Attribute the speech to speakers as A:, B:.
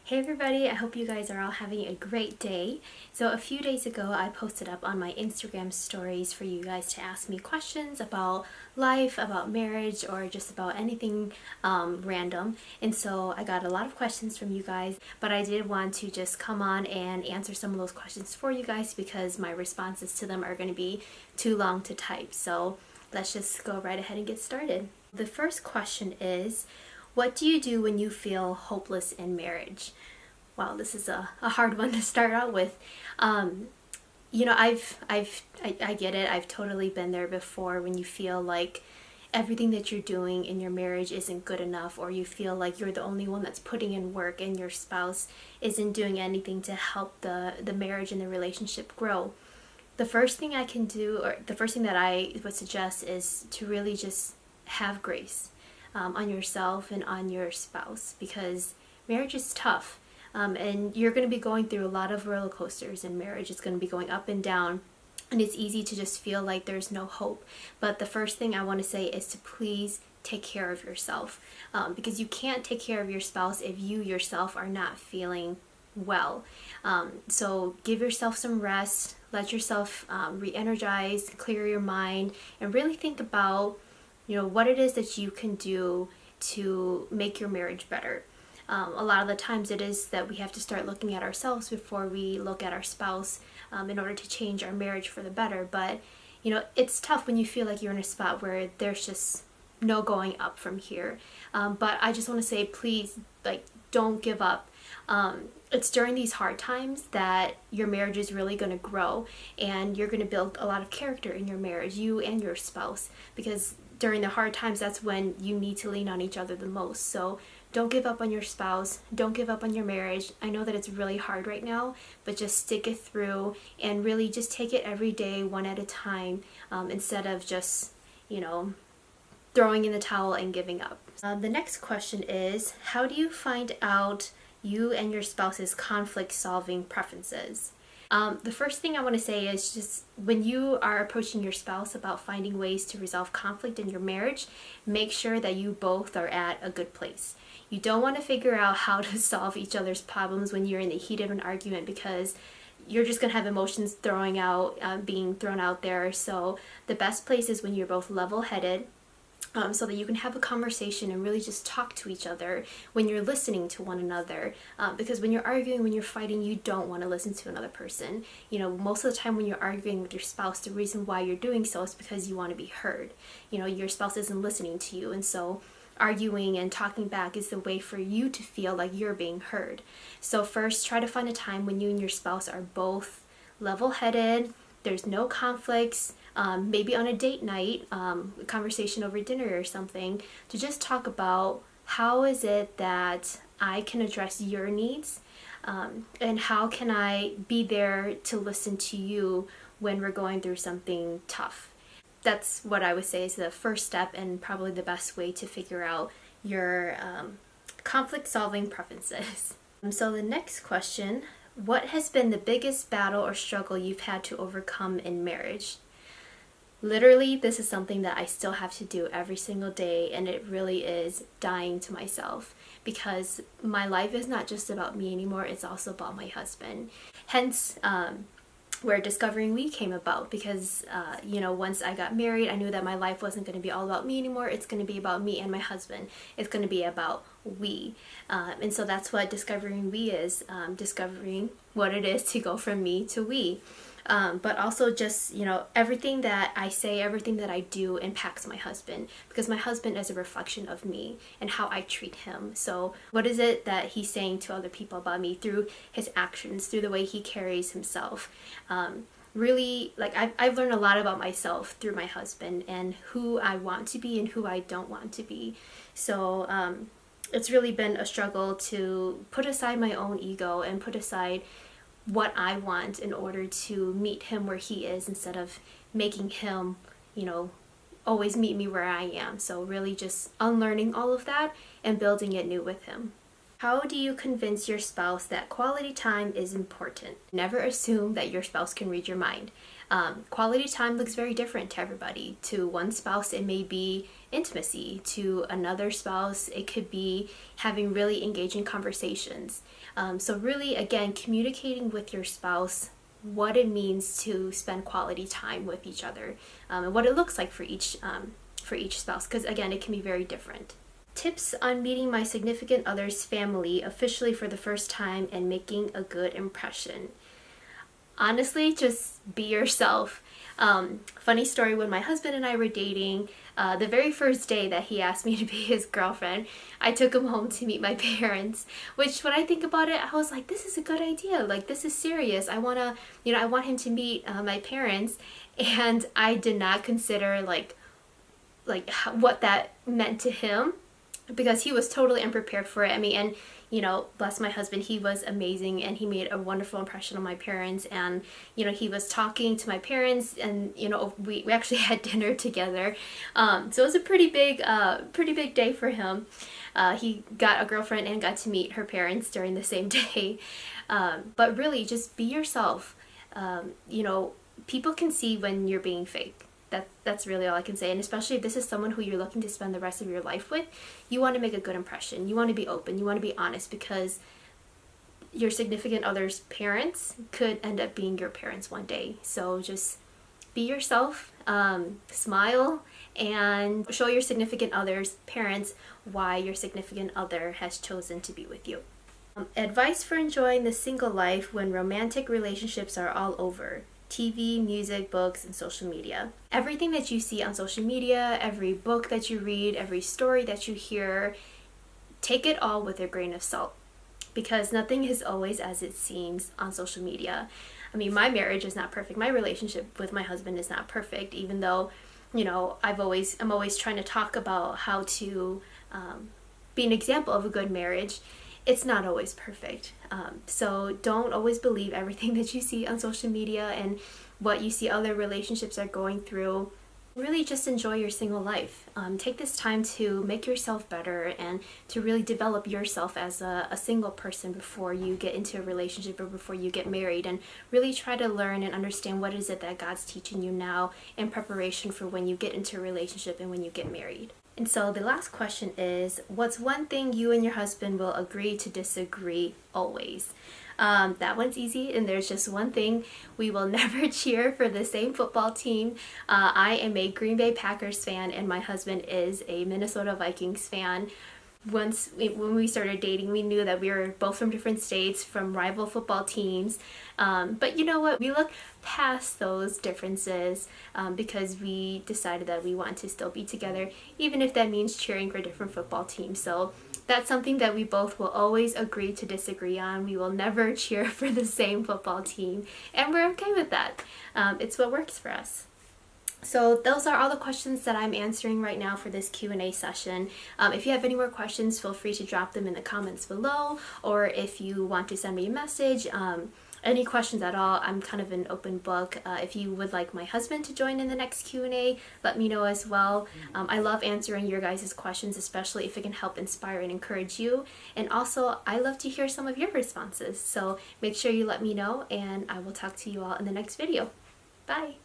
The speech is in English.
A: Hey everybody, I hope you guys are all having a great day. So a few days ago I posted up on my Instagram stories for you guys to ask me questions about life, about marriage, or just about anything random. And so I got a lot of questions from you guys, but I did want to just come on and answer some of those questions for you guys because my responses to them are going to be too long to type. So let's just go right ahead and get started. The first question is, what do you do when you feel hopeless in marriage? Wow, this is a hard one to start out with. I get it. I've totally been there before when you feel like everything that you're doing in your marriage isn't good enough, or you feel like you're the only one that's putting in work and your spouse isn't doing anything to help the marriage and the relationship grow. The first thing I can do, or the first thing that I would suggest, is to really just have grace on yourself and on your spouse, because marriage is tough, and you're going to be going through a lot of roller coasters in marriage. It's going to be going up and down, and it's easy to just feel like there's no hope. But the first thing I want to say is to please take care of yourself, because you can't take care of your spouse if you yourself are not feeling well. So give yourself some rest, let yourself re-energize, clear your mind, and really think about what it is that you can do to make your marriage better. A lot of the times it is that we have to start looking at ourselves before we look at our spouse, in order to change our marriage for the better. But it's tough when you feel like you're in a spot where there's just no going up from here. But I just want to say, please, don't give up. It's during these hard times that your marriage is really going to grow, and you're going to build a lot of character in your marriage, you and your spouse, because during the hard times, that's when you need to lean on each other the most. So don't give up on your spouse. Don't give up on your marriage. I know that it's really hard right now, but just stick it through and really just take it every day, one at a time, instead of just, throwing in the towel and giving up. The next question is, how do you find out you and your spouse's conflict-solving preferences? The first thing I want to say is, just when you are approaching your spouse about finding ways to resolve conflict in your marriage, make sure that you both are at a good place. You don't want to figure out how to solve each other's problems when you're in the heat of an argument, because you're just going to have emotions being thrown out there. So the best place is when you're both level-headed, so that you can have a conversation and really just talk to each other when you're listening to one another. Because when you're arguing, when you're fighting, you don't want to listen to another person. Most of the time when you're arguing with your spouse, the reason why you're doing so is because you want to be heard. Your spouse isn't listening to you, and so arguing and talking back is the way for you to feel like you're being heard. So first, try to find a time when you and your spouse are both level-headed, there's no conflicts, maybe on a date night, a conversation over dinner or something, to just talk about how is it that I can address your needs, and how can I be there to listen to you when we're going through something tough. That's what I would say is the first step, and probably the best way to figure out your conflict-solving preferences. So the next question, what has been the biggest battle or struggle you've had to overcome in marriage? Literally, this is something that I still have to do every single day, and it really is dying to myself, because my life is not just about me anymore, it's also about my husband. Hence, where Discovering We came about, because once I got married, I knew that my life wasn't going to be all about me anymore. It's going to be about me and my husband. It's going to be about we, and so that's what Discovering We is, discovering what it is to go from me to we. But also just, everything that I say, everything that I do impacts my husband, because my husband is a reflection of me and how I treat him. So what is it that he's saying to other people about me through his actions, through the way he carries himself? Really, I've learned a lot about myself through my husband, and who I want to be and who I don't want to be. So it's really been a struggle to put aside my own ego and put aside what I want in order to meet him where he is, instead of making him, always meet me where I am. So really just unlearning all of that and building it new with him. How do you convince your spouse that quality time is important? Never assume that your spouse can read your mind. Quality time looks very different to everybody. To one spouse, it may be intimacy. To another spouse, it could be having really engaging conversations. So really, again, communicating with your spouse what it means to spend quality time with each other, and what it looks like for each spouse, because again, it can be very different. Tips on meeting my significant other's family officially for the first time and making a good impression. Honestly, just be yourself. Funny story, when my husband and I were dating, the very first day that he asked me to be his girlfriend, I took him home to meet my parents, which when I think about it, I was like, this is a good idea. Like, this is serious. I want him to meet my parents, and I did not consider like what that meant to him, because he was totally unprepared for it. I mean, and bless my husband, he was amazing and he made a wonderful impression on my parents. And he was talking to my parents, and we actually had dinner together. So it was a pretty big day for him. He got a girlfriend and got to meet her parents during the same day. But really, just be yourself. People can see when you're being fake. That's really all I can say. And especially if this is someone who you're looking to spend the rest of your life with, you want to make a good impression. You want to be open. You want to be honest, because your significant other's parents could end up being your parents one day. So just be yourself, smile, and show your significant other's parents why your significant other has chosen to be with you. Advice for enjoying the single life when romantic relationships are all over. TV, music, books, and social media. Everything that you see on social media, every book that you read, every story that you hear, take it all with a grain of salt, because nothing is always as it seems on social media. I mean, my marriage is not perfect. My relationship with my husband is not perfect, even though, I'm always trying to talk about how to be an example of a good marriage. It's not always perfect. So don't always believe everything that you see on social media and what you see other relationships are going through. Really just enjoy your single life. Take this time to make yourself better and to really develop yourself as a single person before you get into a relationship or before you get married, and really try to learn and understand what is it that God's teaching you now in preparation for when you get into a relationship and when you get married. And so the last question is, what's one thing you and your husband will agree to disagree always? That one's easy, and there's just one thing. We will never cheer for the same football team. I am a Green Bay Packers fan, and my husband is a Minnesota Vikings fan. When we started dating, we knew that we were both from different states, from rival football teams. But you know what? We look past those differences because we decided that we want to still be together, even if that means cheering for different football teams. So that's something that we both will always agree to disagree on. We will never cheer for the same football team, and we're okay with that. It's what works for us. So those are all the questions that I'm answering right now for this Q&A session. If you have any more questions, feel free to drop them in the comments below, or if you want to send me a message, any questions at all, I'm kind of an open book. If you would like my husband to join in the next Q&A, let me know as well. I love answering your guys' questions, especially if it can help inspire and encourage you. And also, I love to hear some of your responses. So make sure you let me know, and I will talk to you all in the next video. Bye!